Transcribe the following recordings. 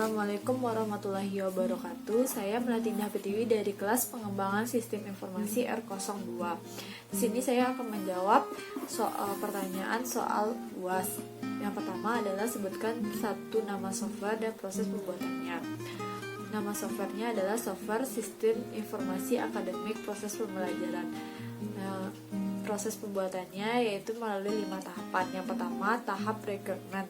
Assalamualaikum warahmatullahi wabarakatuh. Saya Melati Indah Pertiwi dari kelas pengembangan sistem informasi R02. Di sini saya akan menjawab pertanyaan soal UAS. Yang pertama adalah sebutkan satu nama software dan proses pembuatannya. Nama softwarenya adalah software sistem informasi akademik proses pembelajaran. Proses pembuatannya yaitu melalui 5 tahapan. Yang pertama, tahap rekrutmen.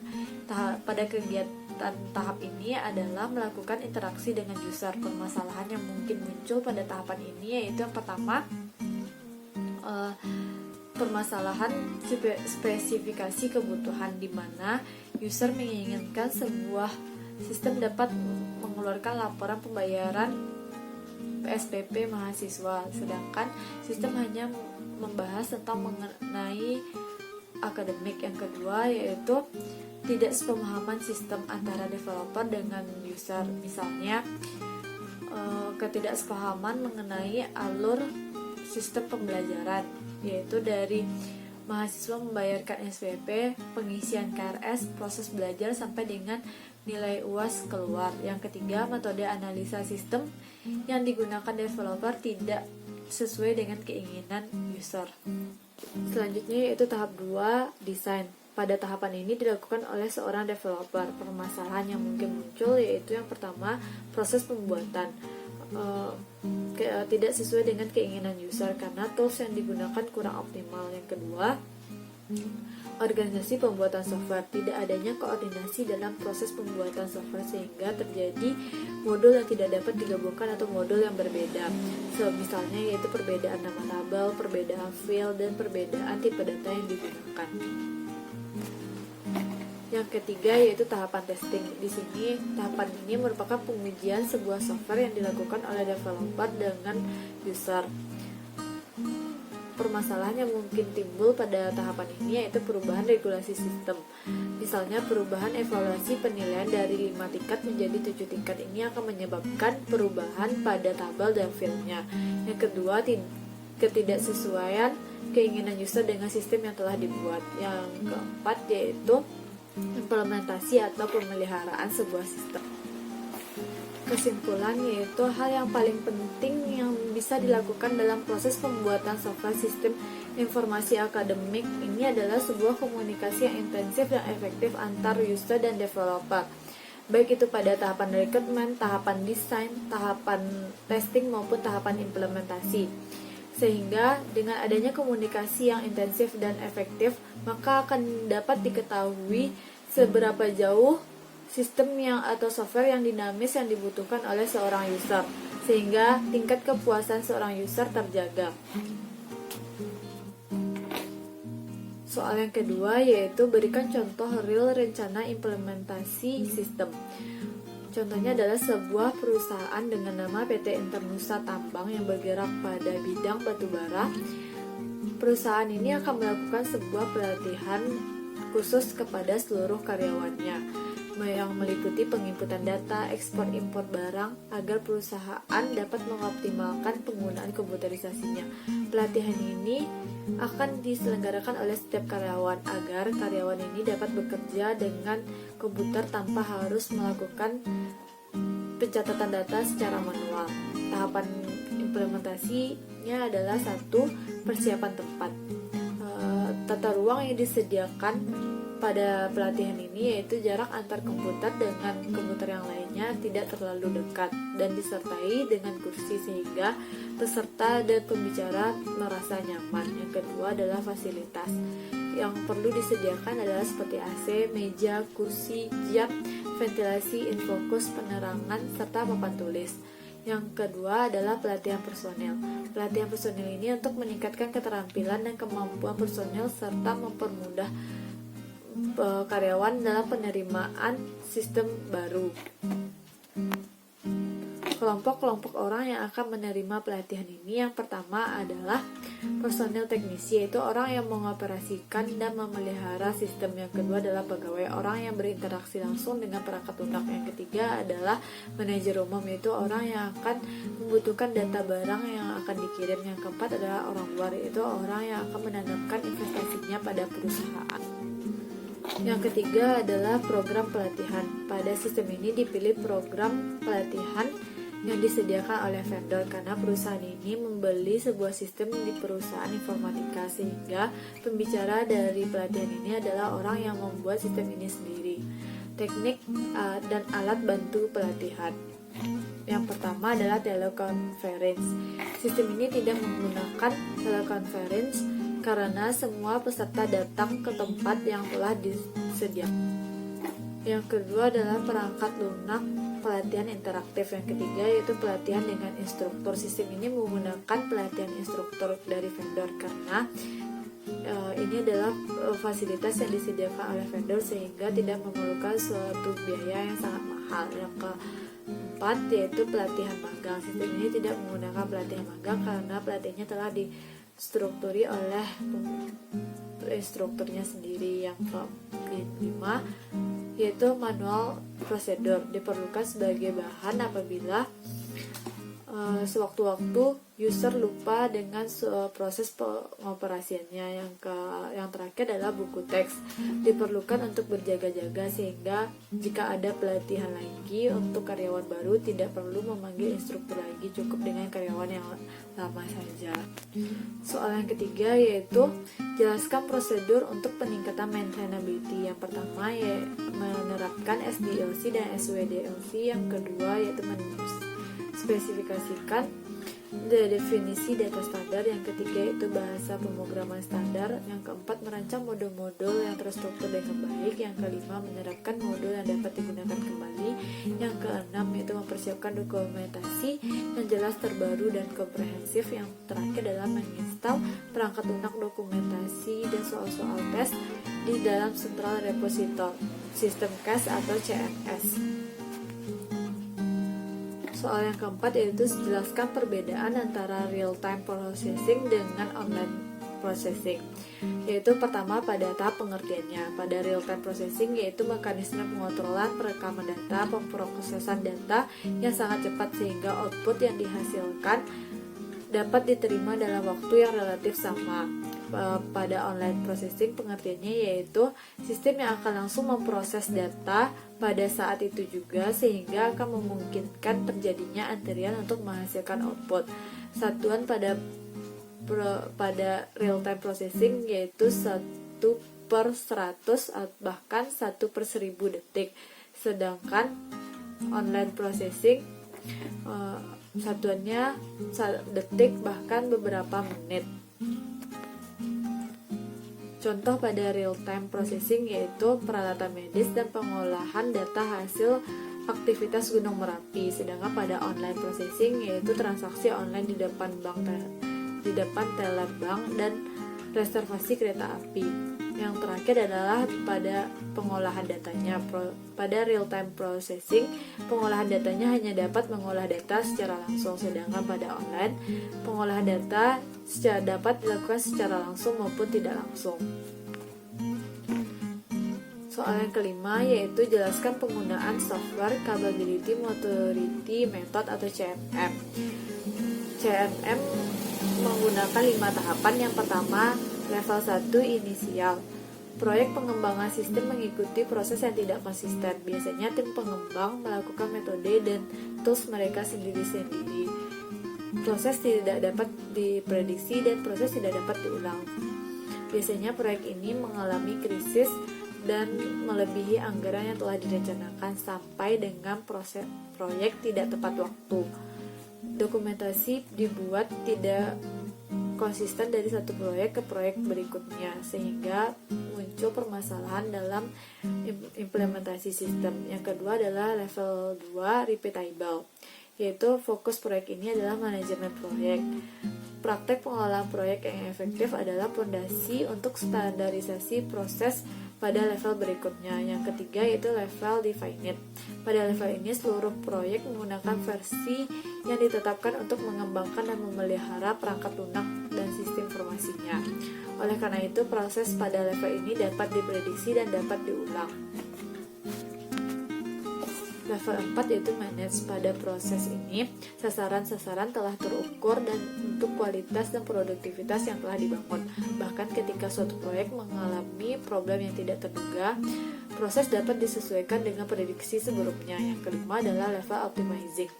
Pada kegiatan tahap ini adalah melakukan interaksi dengan user. Permasalahan yang mungkin muncul pada tahapan ini yaitu yang pertama, permasalahan spesifikasi kebutuhan, di mana user menginginkan sebuah sistem dapat mengeluarkan laporan pembayaran PSBB mahasiswa, sedangkan sistem hanya membahas tentang mengenai akademik. Yang kedua yaitu tidak sepemahaman sistem antara developer dengan user, misalnya ketidaksepahaman mengenai alur sistem pembelajaran, yaitu dari mahasiswa membayarkan SPP, pengisian KRS, proses belajar sampai dengan nilai UAS keluar. Yang ketiga, metode analisa sistem yang digunakan developer tidak sesuai dengan keinginan user. Selanjutnya yaitu tahap 2, desain. Pada tahapan ini dilakukan oleh seorang developer. Permasalahan yang mungkin muncul yaitu yang pertama, proses pembuatan tidak sesuai dengan keinginan user karena tools yang digunakan kurang optimal. Yang kedua, organisasi pembuatan software. Tidak adanya koordinasi dalam proses pembuatan software sehingga terjadi modul yang tidak dapat digabungkan atau modul yang berbeda. Misalnya yaitu perbedaan nama tabel, perbedaan file, dan perbedaan tipe data yang digunakan. Yang ketiga yaitu tahapan testing. Di sini tahapan ini merupakan pengujian sebuah software yang dilakukan oleh developer dengan user. Permasalahan yang mungkin timbul pada tahapan ini yaitu perubahan regulasi sistem. Misalnya perubahan evaluasi penilaian dari 5 tingkat menjadi 7 tingkat. Ini akan menyebabkan perubahan pada tabel dan filenya. Yang kedua, ketidaksesuaian keinginan user dengan sistem yang telah dibuat. Yang keempat yaitu implementasi atau pemeliharaan sebuah sistem. Kesimpulan yaitu hal yang paling penting yang bisa dilakukan dalam proses pembuatan software sistem informasi akademik ini adalah sebuah komunikasi yang intensif dan efektif antar user dan developer, baik itu pada tahapan rekrutmen, tahapan desain, tahapan testing maupun tahapan implementasi. Sehingga dengan adanya komunikasi yang intensif dan efektif, maka akan dapat diketahui seberapa jauh sistem atau software yang dinamis yang dibutuhkan oleh seorang user, sehingga tingkat kepuasan seorang user terjaga. Soal yang kedua yaitu berikan contoh real rencana implementasi sistem. Contohnya adalah sebuah perusahaan dengan nama PT Internusa Tambang yang bergerak pada bidang batubara. Perusahaan ini akan melakukan sebuah pelatihan khusus kepada seluruh karyawannya yang meliputi penginputan data, ekspor-impor barang agar perusahaan dapat mengoptimalkan penggunaan komputerisasinya. Pelatihan ini akan diselenggarakan oleh setiap karyawan agar karyawan ini dapat bekerja dengan komputer tanpa harus melakukan pencatatan data secara manual. Tahapan implementasinya adalah 1. Persiapan tempat. Tata ruang yang disediakan pada pelatihan ini yaitu jarak antar komputer dengan komputer yang lainnya tidak terlalu dekat dan disertai dengan kursi sehingga peserta dan pembicara merasa nyaman. Yang kedua adalah fasilitas. Yang perlu disediakan adalah seperti AC, meja, kursi, jam, ventilasi, infokus, penerangan, serta papan tulis. Yang kedua adalah pelatihan personel. Pelatihan personel ini untuk meningkatkan keterampilan dan kemampuan personel serta mempermudah karyawan dalam penerimaan sistem baru. Kelompok-kelompok orang yang akan menerima pelatihan ini, yang pertama adalah personel teknisi, yaitu orang yang mengoperasikan dan memelihara sistem. Yang kedua adalah pegawai, orang yang berinteraksi langsung dengan perangkat lunak. Yang ketiga adalah manajer umum, yaitu orang yang akan membutuhkan data barang yang akan dikirim. Yang keempat adalah orang luar, yaitu orang yang akan menanamkan investasinya pada perusahaan. Yang ketiga adalah program pelatihan. Pada sistem ini dipilih program pelatihan yang disediakan oleh vendor karena perusahaan ini membeli sebuah sistem di perusahaan informatika, sehingga pembicara dari pelatihan ini adalah orang yang membuat sistem ini sendiri. Teknik dan alat bantu pelatihan. Yang pertama adalah teleconference. Sistem ini tidak menggunakan teleconference karena semua peserta datang ke tempat yang telah disediakan. Yang kedua adalah perangkat lunak pelatihan interaktif. Yang ketiga yaitu pelatihan dengan instruktur. Sistem ini menggunakan pelatihan instruktur dari vendor karena ini adalah fasilitas yang disediakan oleh vendor sehingga tidak memerlukan suatu biaya yang sangat mahal. Yang keempat yaitu pelatihan magang. Sistem ini tidak menggunakan pelatihan magang karena pelatihannya telah distrukturi oleh instrukturnya sendiri. Yang kelima yaitu manual prosedur, diperlukan sebagai bahan apabila sewaktu-waktu user lupa dengan proses pengoperasiannya. Yang terakhir adalah buku teks, diperlukan untuk berjaga-jaga sehingga jika ada pelatihan lagi untuk karyawan baru tidak perlu memanggil instruktur lagi, cukup dengan karyawan yang lama saja. Soal yang ketiga yaitu jelaskan prosedur untuk peningkatan maintainability. Yang pertama yaitu menerapkan SDLC dan SWDLC. Yang kedua yaitu spesifikasikan definisi data standar. Yang ketiga itu bahasa pemrograman standar. Yang keempat merancang modul-modul yang terstruktur dengan baik. Yang kelima menerapkan modul yang dapat digunakan kembali. Yang keenam yaitu mempersiapkan dokumentasi yang jelas, terbaru, dan komprehensif. Yang terakhir adalah menginstal perangkat lunak dokumentasi dan soal-soal tes di dalam Central Repository System Cache atau CMS. Soal yang keempat yaitu jelaskan perbedaan antara real-time processing dengan online processing. Yaitu pertama pada tahap pengertiannya. Pada real-time processing yaitu mekanisme pengontrolan perekaman data, pemrosesan data yang sangat cepat sehingga output yang dihasilkan dapat diterima dalam waktu yang relatif sama. Pada online processing pengertiannya yaitu sistem yang akan langsung memproses data pada saat itu juga sehingga akan memungkinkan terjadinya antrian untuk menghasilkan output. Satuan pada real time processing yaitu 1/100 bahkan 1/1000 detik, sedangkan online processing satuannya detik bahkan beberapa menit. Contoh pada real-time processing yaitu peralatan medis dan pengolahan data hasil aktivitas Gunung Merapi, sedangkan pada online processing yaitu transaksi online di depan teller bank dan reservasi kereta api. Yang terakhir adalah pada pengolahan datanya. Pada real-time processing, pengolahan datanya hanya dapat mengolah data secara langsung, sedangkan pada online, pengolahan data dapat dilakukan secara langsung maupun tidak langsung. Soal yang kelima yaitu jelaskan penggunaan software Capability Maturity Method atau CMM. CMM menggunakan 5 tahapan. Yang pertama, level 1 inisial. Proyek pengembangan sistem mengikuti proses yang tidak konsisten. Biasanya tim pengembang melakukan metode dan tools mereka sendiri-sendiri. Proses tidak dapat diprediksi dan proses tidak dapat diulang. Biasanya proyek ini mengalami krisis dan melebihi anggaran yang telah direncanakan sampai dengan proses proyek tidak tepat waktu. Dokumentasi dibuat tidak konsisten dari satu proyek ke proyek berikutnya sehingga muncul permasalahan dalam implementasi sistem. Yang kedua adalah level 2 repeatable, yaitu fokus proyek ini adalah manajemen proyek. Praktek pengelolaan proyek yang efektif adalah fondasi untuk standarisasi proses pada level berikutnya. Yang ketiga yaitu level defined. Pada level ini seluruh proyek menggunakan versi yang ditetapkan untuk mengembangkan dan memelihara perangkat lunak dan sistem informasinya. Oleh karena itu, proses pada level ini dapat diprediksi dan dapat diulang. Level 4 yaitu manage. Pada proses ini, sasaran-sasaran telah terukur dan untuk kualitas dan produktivitas yang telah dibangun. Bahkan ketika suatu proyek mengalami problem yang tidak terduga, proses dapat disesuaikan dengan prediksi sebelumnya. Yang kelima adalah level optimizing.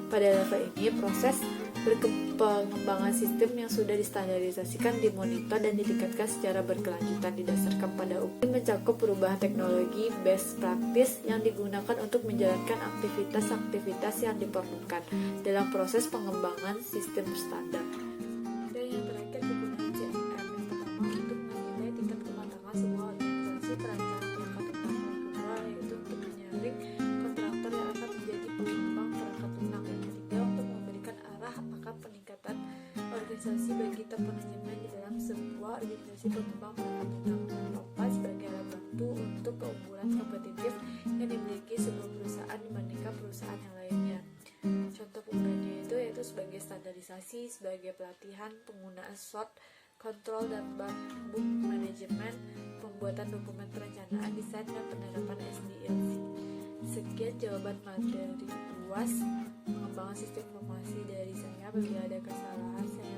Pada level ini, proses pengembangan sistem yang sudah distandarisasikan dimonitor dan ditingkatkan secara berkelanjutan didasarkan pada UKM, mencakup perubahan teknologi best practice yang digunakan untuk menjalankan aktivitas-aktivitas yang diperlukan dalam proses pengembangan sistem standar. Dan yang terakhir, penggunaan CRM. Yang pertama, untuk menilai tingkat kematangan sebuah organisasi, perancangan perangkat lunak. Yang kedua, yaitu untuk menyaring kontraktor yang akan menjadi pengembang perangkat lunak. Yang ketiga, untuk memberikan arah apakah peningkatan organisasi bagi top manajemen di dalam sebuah organisasi pengembang perangkat lunak. Yang keempat, sebagai alat bantu untuk keunggulan kompetitif yang dimiliki sebuah perusahaan dibandingkan perusahaan yang lainnya. Contoh penggunaannya itu yaitu sebagai standarisasi, sebagai pelatihan, penggunaan SWOT, kontrol dan book manajemen, pembuatan dokumen perencanaan, desain dan penerapan SDLC. Sekian jawaban materi luas pengembangan sistem informasi dari saya. Apabila ada kesalahan, saya